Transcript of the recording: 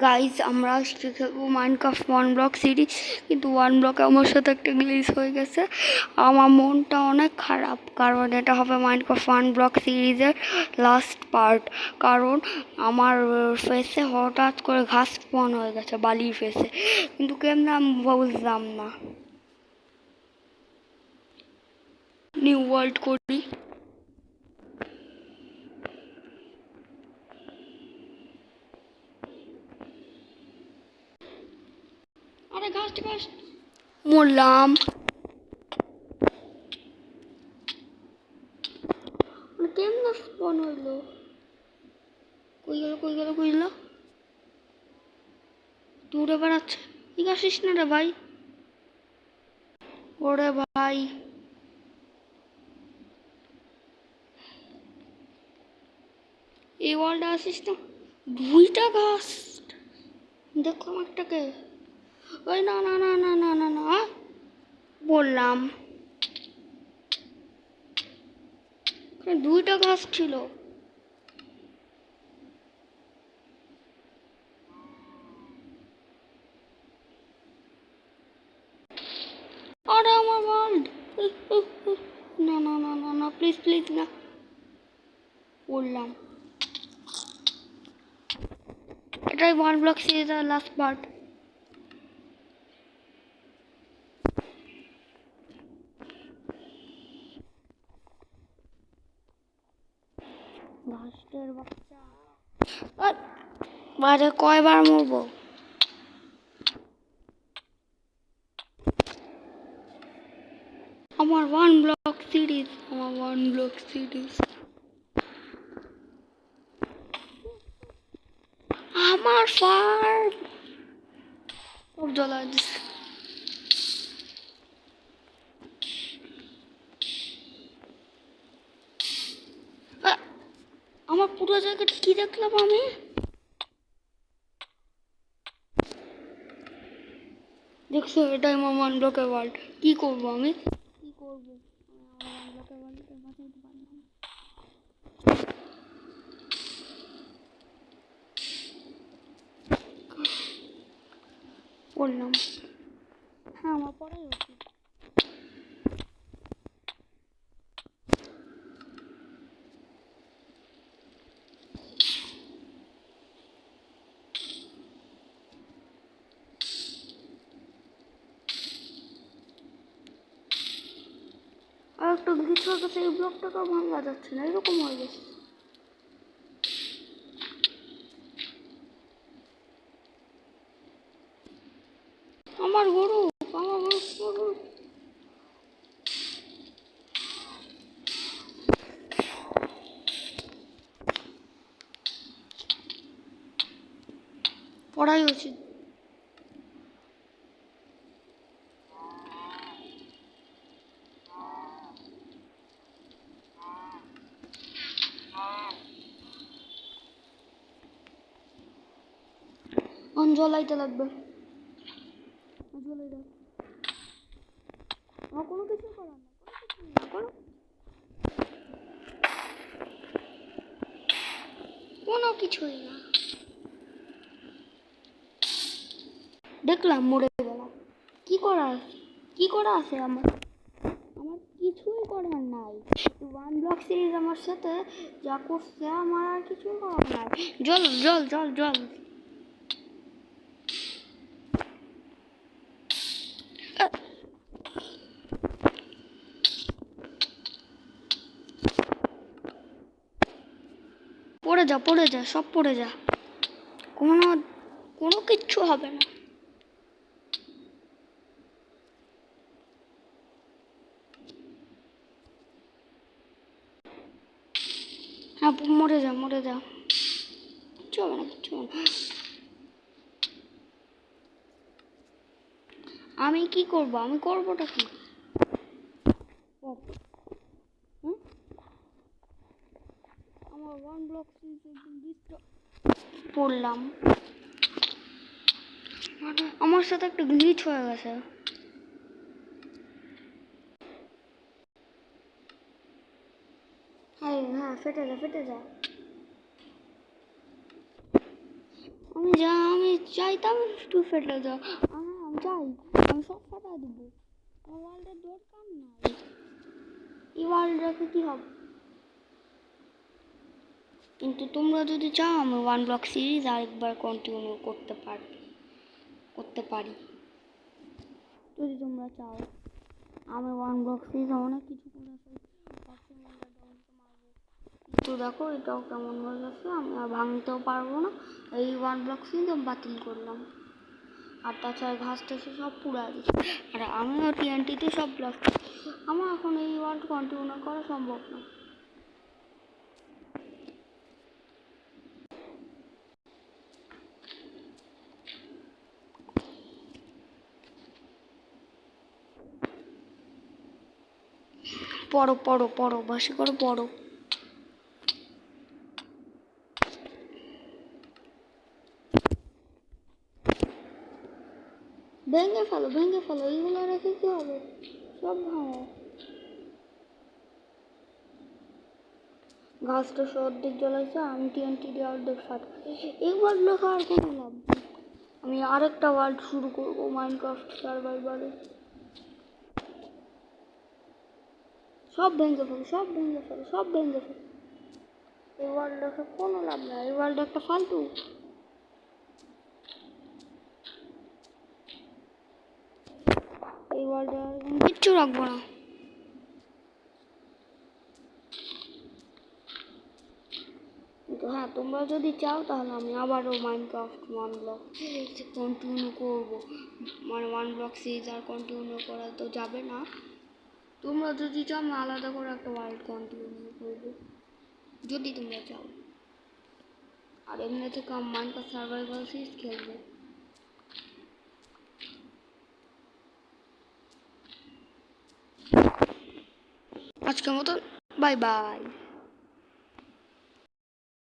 Guys আমরা আজকে খেলবো মাইনক্রাফট ওয়ান ব্লক সিরিজ, কিন্তু ওয়ান ব্লকে আমার সাথে একটা গ্লিচ হয়ে গেছে। আমার মনটা অনেক খারাপ, কারণ এটা হবে মাইনক্রাফট ওয়ান ব্লক সিরিজের লাস্ট পার্ট। কারণ আমার ফেসে হঠাৎ করে ঘাস স্পন হয়ে গেছে, বালির ফেসে, কিন্তু কেমন আমি বুঝলাম না। নিউ ওয়ার্ল্ড করি। আরে ঘাস মরলাম। কেমন স্পন হইলো? কই গেল? দূরে বেড়াচ্ছে। ঠিক আসিস না রে ভাই। ওরে ভাই, এই ওয়ার্ল্ডে আসিস না। দুইটা ঘাস দেখলাম একটাকে। ওই না না না না না না না বললাম, দুইটা ঘাস ছিল। আরে আমার ওয়ার্ল্ড, না না না না না, প্লিজ না। বললাম এটাই ওয়ান ব্লক সিরিজের লাস্ট পার্ট। ঘাসের বাচ্চা বাজে কয়বার মরবো? আমার ওয়ান ব্লক সিরিজ। আমার ফার্ম সব জ্বলা দিচ্ছে। আমার পুরো জায়গাটা কি দেখলাম আমি? দেখছো, এটাই আমার ওয়ান ব্লকের ওয়ার্ল্ড। কি করবো আমি? কি করবো? আমার ওয়ান ব্লকের ওয়ার্ল্ডটা বাঁচাইতে পারলাম। বললাম হ্যাঁ, আমার পড়াই উচিত। আর একটা গ্লিচ হয়ে গেছে, এই ব্লকটাকেও ভাঙা যাচ্ছে না, এরকম হয়ে গেছে। আমার গরু পড়াই উচিত। জ্বলাইতে লাগবে। জ্বলাই দাও। আমার কোনো কিছু করার না, কোনো কিছুই না। দেখলাম মরে গেলাম। কি করা আছে আমার? আমার কিছুই করার নাই। ওয়ান ব্লক সিরিজ আমার সাথে যা করছে, আমার আর কিছুই করার নাই। জল পড়ে যা সব পড়ে যা। কোনো কিচ্ছু হবে না। হ্যাঁ, মরে যা। কিচ্ছু হবে না। আমি কি করবো? আমি করবোটা কি? আমার ওয়ান ব্লক পড়লাম। আমার সাথে একটা গ্লিচ হয়ে গেছে। হ্যাঁ, ফেটে যা। আমি চাইতাম একটু ফেটে যাও, আমি চাই, আমি সব ফাটা দেবো, আমার ওয়ার্ল্ডের দরকার নাই। এই ওয়ার্ল্ড রেখে কী হবে? কিন্তু তোমরা যদি চাও আমি ওয়ান ব্লক সিরিজ আরেকবার কন্টিনিউ করতে পারি। যদি তোমরা চাও আমি ওয়ান ব্লক সিরিজ অনেক কিছু করে তো দেখো এটাও কেমন হয়ে গেছে, আমি আর ভাঙতেও পারবো না। এই ওয়ান ব্লক সিরিজ আমি বাতিল করলাম। আর তাছাড়া ঘাস টাসে সব পুড়া দিচ্ছে, আর আমিও টিএনটিতে সব ব্লক। আমার এখন এই ওয়ার্ল্ড কন্টিনিউ করা সম্ভব না। পড়ো পড়ো পড়ো, বাসি করে পড়ো। ভেঙে ফেলো, এইগুলো রেখে কি হবে? সব ভাঙো। ঘাসটা অর্ধেক জ্বলাইছে, আমি টিএনটি দিয়ে অর্ধেক ফাটা। এই ওয়ার্ল্ড লেখা আর কোনো লাভ নেই। আমি আরেকটা ওয়ার্ল্ড শুরু করবো মাইনক্রাফট সার্ভাইভারে। সব ভেঙে ফেলো। এই ওয়ার্ল্ড লেখা কোনো লাভ নেই, এই ওয়ার্ল্ড একটা ফালতু। এই ওয়ার্ল্ডে আর কিচ্ছু রাখবো না। কিন্তু হ্যাঁ, তোমরা যদি চাও তাহলে আমি আবারও মাইনক্রাফট ওয়ান ব্লক কন্টিনিউ করবো। মানে ওয়ান ব্লক সিরিজ আর কন্টিনিউ করা তো যাবে না। তোমরা যদি চাও আমি আলাদা করে একটা ওয়ার্ল্ড কন্টিনিউ করবো, যদি তোমরা চাও। আর এমনি থেকে আমি মাইনক্রাফট সার্ভাইভাল সিরিজ খেলবো। আজকের মতো বাই বাই।